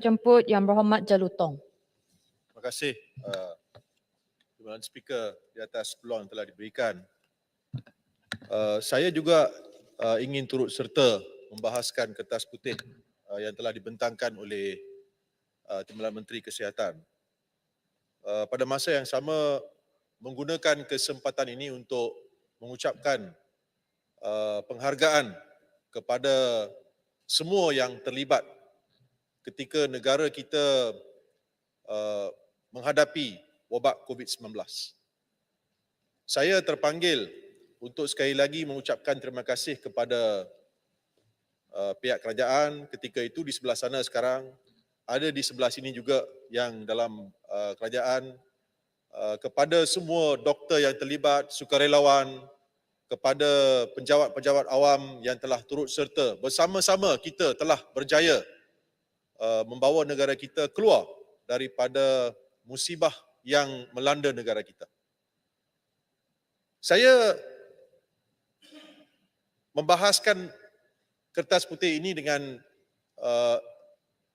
Jemput Yang Berhormat Jalutong. Terima kasih Timbalan Speaker di atas peluang yang telah diberikan. Saya juga ingin turut serta membahaskan kertas putih yang telah dibentangkan oleh Timbalan Menteri Kesihatan. Pada masa yang sama, menggunakan kesempatan ini untuk mengucapkan penghargaan kepada semua yang terlibat ketika negara kita menghadapi wabak COVID-19. Saya terpanggil untuk sekali lagi mengucapkan terima kasih kepada pihak kerajaan ketika itu di sebelah sana sekarang, ada di sebelah sini juga yang dalam kerajaan, kepada semua doktor yang terlibat, sukarelawan, kepada penjawat-penjawat awam yang telah turut serta. Bersama-sama kita telah berjaya membawa negara kita keluar daripada musibah yang melanda negara kita. Saya membahaskan kertas putih ini dengan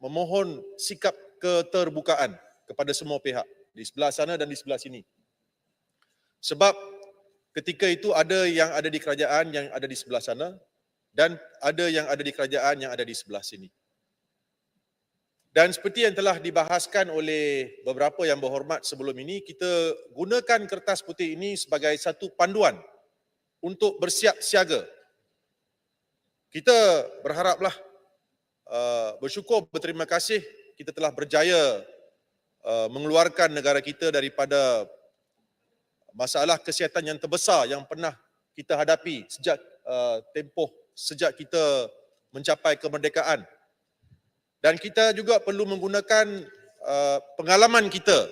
memohon sikap keterbukaan kepada semua pihak di sebelah sana dan di sebelah sini. Sebab ketika itu ada yang ada di kerajaan yang ada di sebelah sana dan ada yang ada di kerajaan yang ada di sebelah sini. Dan seperti yang telah dibahaskan oleh beberapa yang berhormat sebelum ini, kita gunakan kertas putih ini sebagai satu panduan untuk bersiap siaga. Kita berharaplah, bersyukur, berterima kasih kita telah berjaya mengeluarkan negara kita daripada masalah kesihatan yang terbesar yang pernah kita hadapi sejak kita mencapai kemerdekaan. Dan kita juga perlu menggunakan pengalaman kita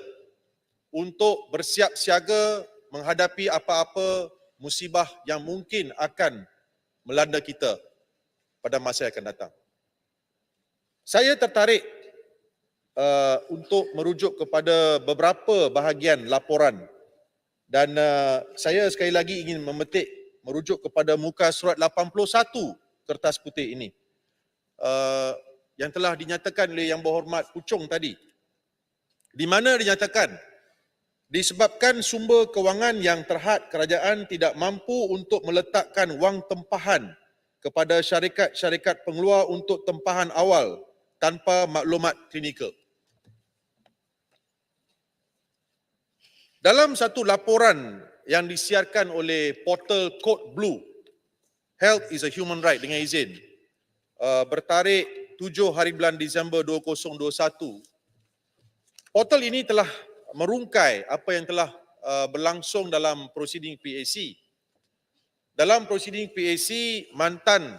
untuk bersiap siaga menghadapi apa-apa musibah yang mungkin akan melanda kita pada masa yang akan datang. Saya tertarik untuk merujuk kepada beberapa bahagian laporan dan saya sekali lagi ingin merujuk kepada muka surat 81 kertas putih ini. Yang telah dinyatakan oleh Yang Berhormat Puchong tadi, di mana dinyatakan disebabkan sumber kewangan yang terhad, kerajaan tidak mampu untuk meletakkan wang tempahan kepada syarikat-syarikat pengeluar untuk tempahan awal tanpa maklumat klinikal. Dalam satu laporan yang disiarkan oleh portal Code Blue, Health is a Human Right dengan izin, bertarikh 7 hari bulan Disember 2021, portal ini telah merungkai apa yang telah berlangsung dalam prosiding PAC. Dalam prosiding PAC, mantan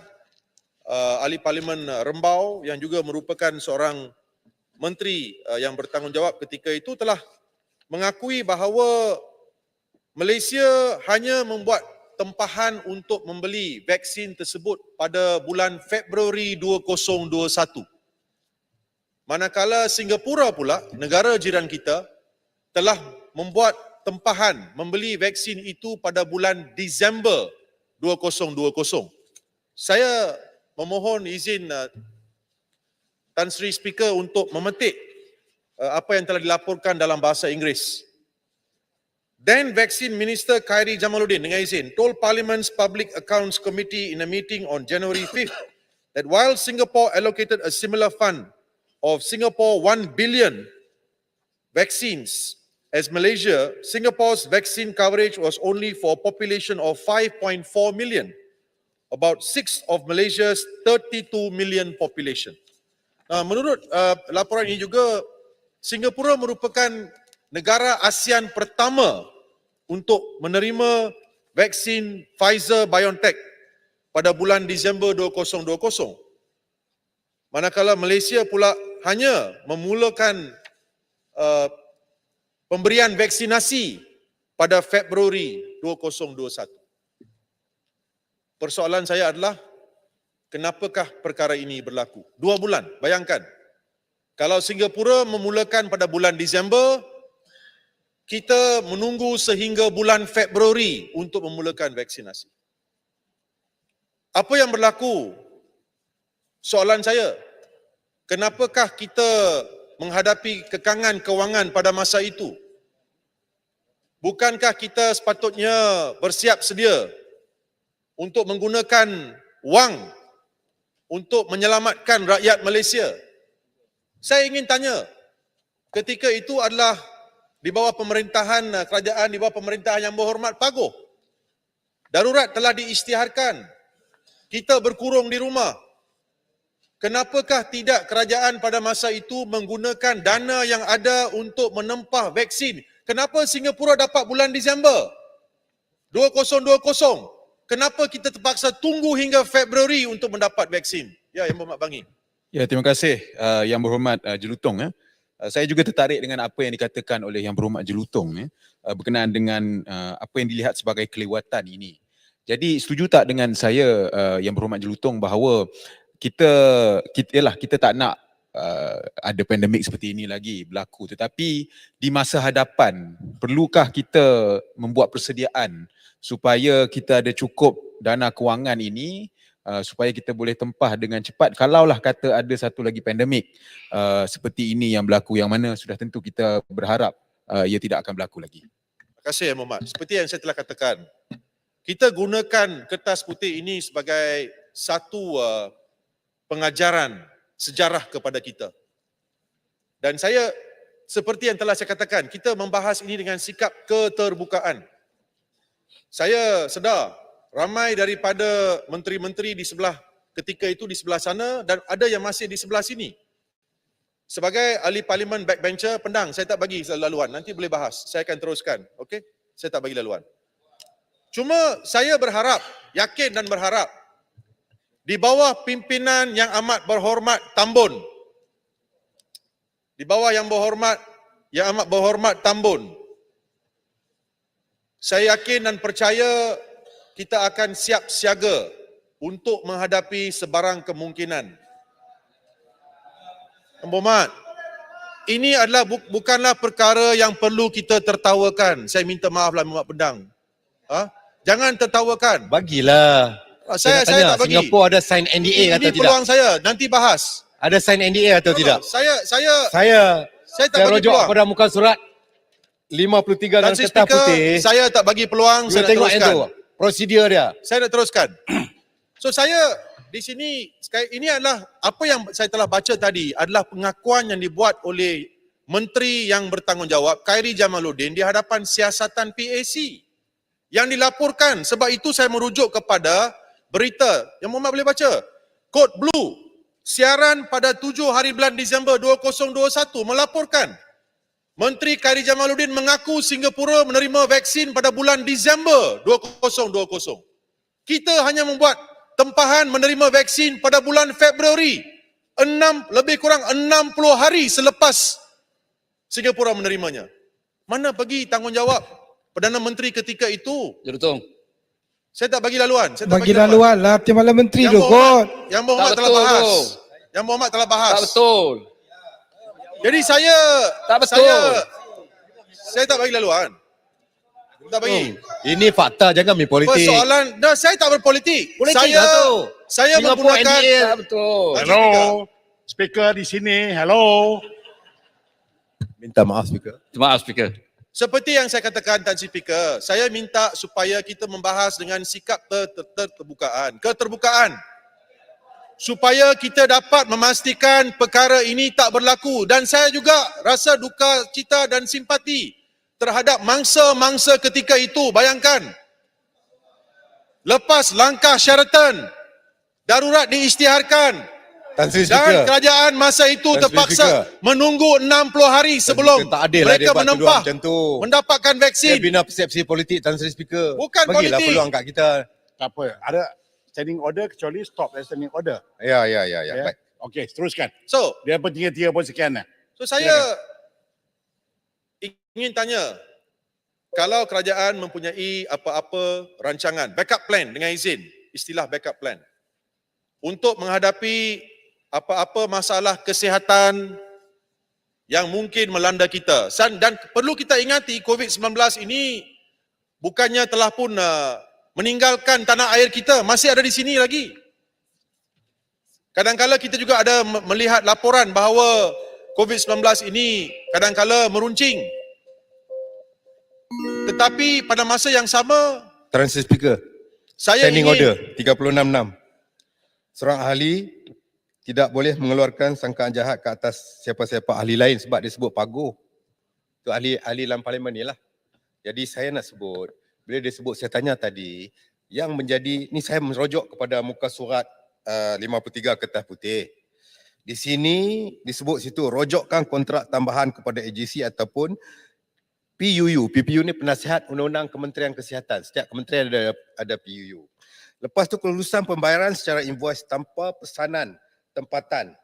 Ahli Parlimen Rembau yang juga merupakan seorang menteri yang bertanggungjawab ketika itu telah mengakui bahawa Malaysia hanya membuat tempahan untuk membeli vaksin tersebut pada bulan Februari 2021. Manakala Singapura pula, negara jiran kita, telah membuat tempahan membeli vaksin itu pada bulan Disember 2020. Saya memohon izin Tan Sri Speaker untuk memetik apa yang telah dilaporkan dalam bahasa Inggeris. Then Vaccine Minister Khairi Jamaluddin dengan izin told Parliament's Public Accounts Committee in a meeting on January 5th that while Singapore allocated a similar fund of Singapore 1 billion vaccines as Malaysia, Singapore's vaccine coverage was only for a population of 5.4 million, about 6 of Malaysia's 32 million population. Menurut laporan ini juga, Singapura merupakan negara ASEAN pertama untuk menerima vaksin Pfizer-BioNTech pada bulan Disember 2020. Manakala Malaysia pula hanya memulakan pemberian vaksinasi pada Februari 2021. Persoalan saya adalah, kenapakah perkara ini berlaku? 2 bulan, bayangkan. Kalau Singapura memulakan pada bulan Disember, kita menunggu sehingga bulan Februari untuk memulakan vaksinasi. Apa yang berlaku? Soalan saya, kenapakah kita menghadapi kekangan kewangan pada masa itu? Bukankah kita sepatutnya bersiap sedia untuk menggunakan wang untuk menyelamatkan rakyat Malaysia? Saya ingin tanya, ketika itu adalah di bawah pemerintahan kerajaan, di bawah pemerintahan Yang Berhormat Paguh. Darurat telah diisytiharkan. Kita berkurung di rumah. Kenapakah tidak kerajaan pada masa itu menggunakan dana yang ada untuk menempah vaksin? Kenapa Singapura dapat bulan Disember 2020? Kenapa kita terpaksa tunggu hingga Februari untuk mendapat vaksin? Ya, Yang Berhormat Bangi. Ya, terima kasih Yang Berhormat Jelutong. Saya juga tertarik dengan apa yang dikatakan oleh Yang Berhormat Jelutong berkenaan dengan apa yang dilihat sebagai kelewatan ini. Jadi setuju tak dengan saya Yang Berhormat Jelutong bahawa kita tak nak ada pandemik seperti ini lagi berlaku, tetapi di masa hadapan perlukah kita membuat persediaan supaya kita ada cukup dana kewangan ini supaya kita boleh tempah dengan cepat kalaulah kata ada satu lagi pandemik seperti ini yang berlaku, yang mana sudah tentu kita berharap ia tidak akan berlaku lagi. Terima kasih Yang Berhormat. Seperti yang saya telah katakan, kita gunakan kertas putih ini sebagai satu pengajaran sejarah kepada kita. Dan saya, seperti yang telah saya katakan, kita membahas ini dengan sikap keterbukaan. Saya sedar ramai daripada menteri-menteri di sebelah ketika itu di sebelah sana dan ada yang masih di sebelah sini. Sebagai ahli parlimen backbencher, pendang, saya tak bagi laluan. Nanti boleh bahas. Saya akan teruskan. Okey? Saya tak bagi laluan. Cuma saya berharap, yakin dan berharap di bawah pimpinan Yang Amat Berhormat Tambun, di bawah Yang Amat Berhormat Tambun, saya yakin dan percaya kita akan siap siaga untuk menghadapi sebarang kemungkinan. Yang Berhormat, ini adalah bukanlah perkara yang perlu kita tertawakan. Saya minta maaflah Muhammad Pendang. Jangan tertawakan. Bagilah. Saya tak bagi. Singapura ada sign NDA atau Ini tidak? peluang saya, nanti bahas. Ada sign NDA atau tidak? Saya tak bagi rujuk peluang. pada muka surat 53 dalam Tansi kertas Speaker, putih. saya tak bagi peluang, saya Saya nak tengok yang teruskan. tu. Prosedur dia. Saya nak teruskan. So saya di sini, ini adalah apa yang saya telah baca tadi adalah pengakuan yang dibuat oleh Menteri yang bertanggungjawab, Khairy Jamaluddin, di hadapan siasatan PAC yang dilaporkan. Sebab itu saya merujuk kepada berita yang Muhammad boleh baca. Kod Blue, siaran pada 7 hari bulan Disember 2021 melaporkan Menteri Khairy Jamaluddin mengaku Singapura menerima vaksin pada bulan Disember 2020. Kita hanya membuat tempahan menerima vaksin pada bulan Februari, lebih kurang 60 hari selepas Singapura menerimanya. Mana bagi tanggungjawab Perdana Menteri ketika itu? Jelutong. Saya tak bagi laluan. Saya tak Bagi laluan lah Timbalan Menteri tu kot. Yang Berhormat Tak telah betul bahas. tu. Yang Berhormat telah bahas. Tak betul. Jadi saya Tak betul. Saya tak bagi laluan. Tak bagi. Ini fakta, jangan main politik. Persoalan, saya tak berpolitik. Politik Saya lah tu. saya Singapura menggunakan NDA. Tak betul. Hello, speaker di sini. Hello. Minta maaf, Speaker. Maaf, Speaker. seperti yang saya katakan Tan Sri Speaker, saya minta supaya kita membahas dengan sikap keterbukaan. Supaya kita dapat memastikan perkara ini tak berlaku, dan saya juga rasa duka cita dan simpati terhadap mangsa-mangsa ketika itu. Bayangkan, lepas langkah Sheraton, darurat diisytiharkan Tan Sri dan Speaker. kerajaan masa itu Tan Sri terpaksa Speaker. menunggu 60 hari sebelum Speaker, tak adil lah mereka dia buat menempah peluang macam tu. mendapatkan Dia vaksin. bina persepsi politik, Tan Sri Speaker. Bukan Bagilah politik. peluang kat kita. Tak apa. Ada standing order kecuali stop standing order. Ya. Baik. Okey, teruskan. So, Dia pun 3 pun sekian lah. saya ingin tanya, kalau kerajaan mempunyai apa-apa rancangan, backup plan dengan izin, istilah backup plan, untuk menghadapi apa-apa masalah kesihatan yang mungkin melanda kita. Dan perlu kita ingati COVID-19 ini bukannya telah pun meninggalkan tanah air kita, masih ada di sini lagi. Kadang-kala kita juga ada melihat laporan bahawa COVID-19 ini kadang-kala meruncing. Tetapi pada masa yang sama, Transit Speaker. saya Standing ingin order 36.6. Seorang ahli tidak boleh mengeluarkan sangkaan jahat ke atas siapa-siapa ahli lain sebab dia sebut paguh. Itu ahli dalam parlimen ni lah. Jadi saya nak sebut, bila dia sebut, saya tanya tadi, yang menjadi, ni saya merujuk kepada muka surat 53 kertas putih. Di sini disebut situ, rojokkan kontrak tambahan kepada AGC ataupun PUU. PUU ni penasihat undang-undang Kementerian Kesihatan. Setiap kementerian ada PUU. Lepas tu kelulusan pembayaran secara invoice tanpa pesanan tempatan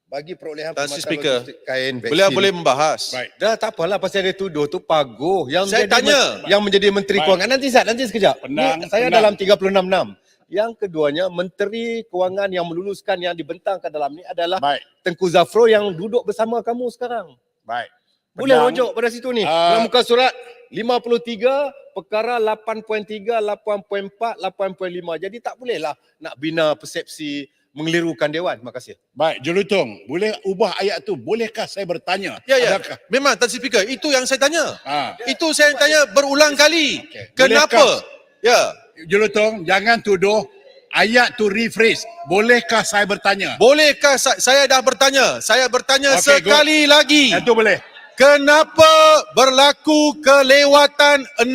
bagi perolehan Tan Sri perkhidmatan Speaker, logistik kain vaksin. beliau boleh membahas. Baik. Dah tak apalah pasal dia tuduh tu paguh. Saya tanya. Yang menjadi Menteri Baik. Kewangan. Nanti sekejap. Penang, Saya penang. dalam 36.6. Yang keduanya, Menteri Kewangan yang meluluskan yang dibentangkan dalam ni adalah Baik. Tengku Zafrul yang duduk bersama kamu sekarang. Baik. Boleh Penang. rujuk pada situ ni. Ah. Dalam muka surat 53, perkara 8.3, 8.4, 8.5. Jadi tak bolehlah nak bina persepsi mengelirukan Dewan. Terima kasih. Baik, Jelutong, boleh ubah ayat tu? Bolehkah saya bertanya? Ya, ya. Adakah? Memang Tan Sri Speaker, itu yang saya tanya. Itu Itu saya tanya berulang kali. Okey. Kenapa? Ya. Jelutong, jangan tuduh ayat tu rephrase. Bolehkah saya bertanya? Bolehkah saya dah bertanya? Saya bertanya Okey, sekali lagi. Itu boleh. Kenapa berlaku kelewatan 60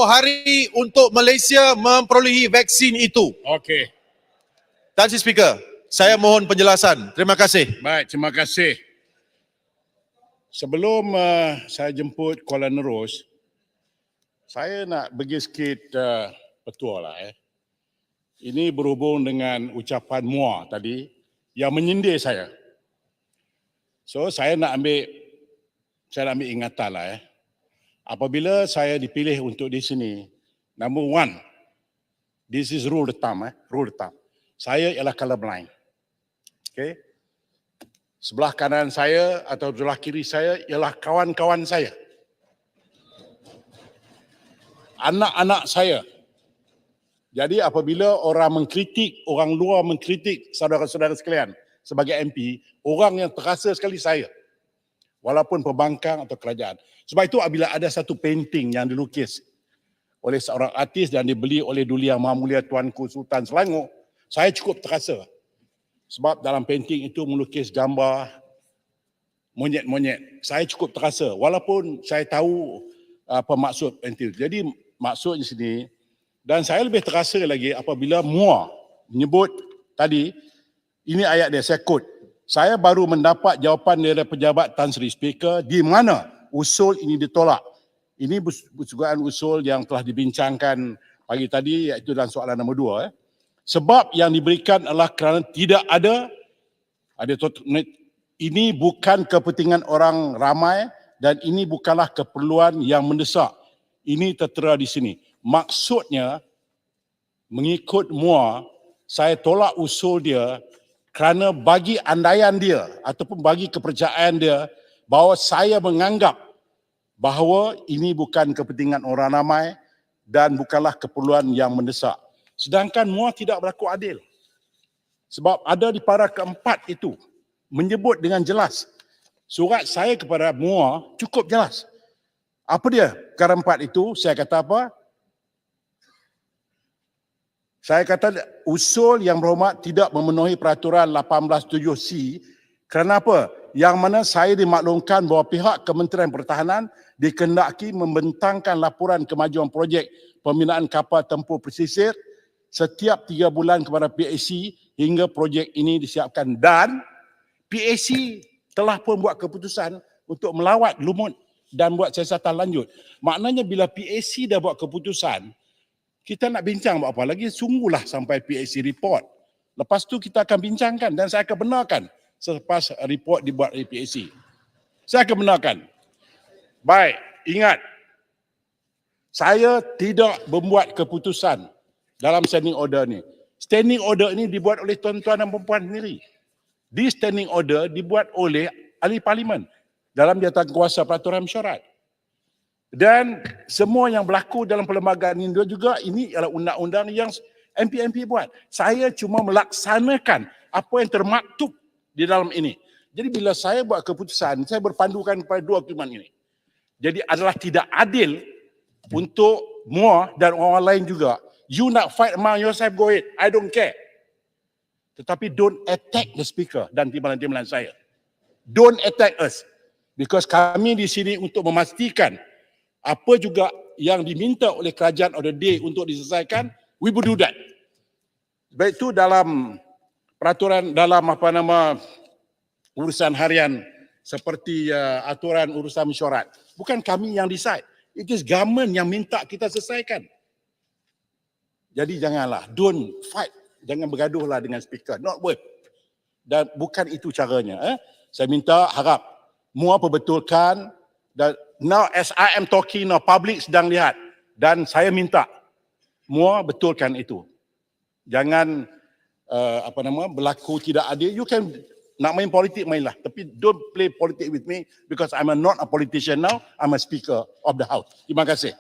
hari untuk Malaysia memperolehi vaksin itu? Okey. Tan Sri Speaker, saya mohon penjelasan. Terima kasih. Baik, terima kasih. Sebelum saya jemput Kuala Nerus, saya nak bagi sikit petua lah. Ini berhubung dengan ucapan Muar tadi yang menyindir saya. So saya nak ambil ingatan lah. Apabila saya dipilih untuk di sini, number one, this is rule the thumb. Rule the thumb. Saya ialah colorblind. Okay. Sebelah kanan saya atau sebelah kiri saya ialah kawan-kawan saya. Anak-anak saya. Jadi apabila orang mengkritik, orang luar mengkritik saudara-saudara sekalian sebagai MP, orang yang terasa sekali saya. Walaupun pembangkang atau kerajaan. Sebab itu apabila ada satu painting yang dilukis oleh seorang artis dan dibeli oleh Duli Yang Maha Mulia Tuanku Sultan Selangor, saya cukup terasa. Sebab dalam painting itu melukis gambar monyet-monyet. Saya cukup terasa walaupun saya tahu apa maksud painting. Jadi maksudnya sini, dan saya lebih terasa lagi apabila Muar menyebut tadi, ini ayat dia, saya quote, saya baru mendapat jawapan dari pejabat Tan Sri Speaker di mana usul ini ditolak. Ini bukan usul yang telah dibincangkan pagi tadi, iaitu dalam soalan nombor 2. Sebab yang diberikan adalah kerana tidak ada ini bukan kepentingan orang ramai dan ini bukanlah keperluan yang mendesak. Ini tertera di sini. Maksudnya, mengikut Muar, saya tolak usul dia kerana bagi andaian dia ataupun bagi kepercayaan dia bahawa saya menganggap bahawa ini bukan kepentingan orang ramai dan bukanlah keperluan yang mendesak. Sedangkan Muar tidak berlaku adil. Sebab ada di para keempat itu menyebut dengan jelas. Surat saya kepada Muar cukup jelas. Apa dia? Perkara 4 itu, saya kata apa? Saya kata usul yang berhormat tidak memenuhi peraturan 18.7C kerana apa? Yang mana saya dimaklumkan bahawa pihak Kementerian Pertahanan dikehendaki membentangkan laporan kemajuan projek pembinaan kapal tempur pesisir setiap 3 bulan kepada PAC hingga projek ini disiapkan, dan PAC telah pun buat keputusan untuk melawat Lumut dan buat siasatan lanjut. Maknanya bila PAC dah buat keputusan, kita nak bincang buat apa lagi? Sungguhlah sampai PAC report. Lepas tu kita akan bincangkan dan saya akan benarkan selepas report dibuat oleh PAC. Saya akan benarkan. Baik, ingat. Saya tidak membuat keputusan dalam standing order ni. Standing order ini dibuat oleh tuan-tuan dan puan sendiri. Di standing order dibuat oleh ahli parlimen dalam jawatankuasa peraturan mesyuarat. Dan semua yang berlaku dalam perlembagaan ini juga, ini adalah undang-undang yang MP-MP buat. Saya cuma melaksanakan apa yang termaktub di dalam ini. Jadi bila saya buat keputusan, saya berpandukan pada dua dokumen ini. Jadi adalah tidak adil untuk Muar dan orang lain juga. You nak fight among yourself, go ahead. I don't care. Tetapi don't attack the speaker dan timbalan-timbalan saya. Don't attack us. Because kami di sini untuk memastikan apa juga yang diminta oleh kerajaan of the day untuk diselesaikan, we will do that. Baik itu dalam peraturan, dalam urusan harian seperti aturan urusan mesyuarat. Bukan kami yang decide. It is government yang minta kita selesaikan. Jadi janganlah, don't fight. Jangan bergaduhlah dengan speaker. Not worth. Dan bukan itu caranya. Saya minta harap Muar perbetulkan. Dan now as I am talking now, public sedang lihat. Dan saya minta Muar betulkan itu. Jangan berlaku tidak adil. You can nak main politik, mainlah. Tapi don't play politik with me because I'm not a politician now. I'm a speaker of the house. Terima kasih.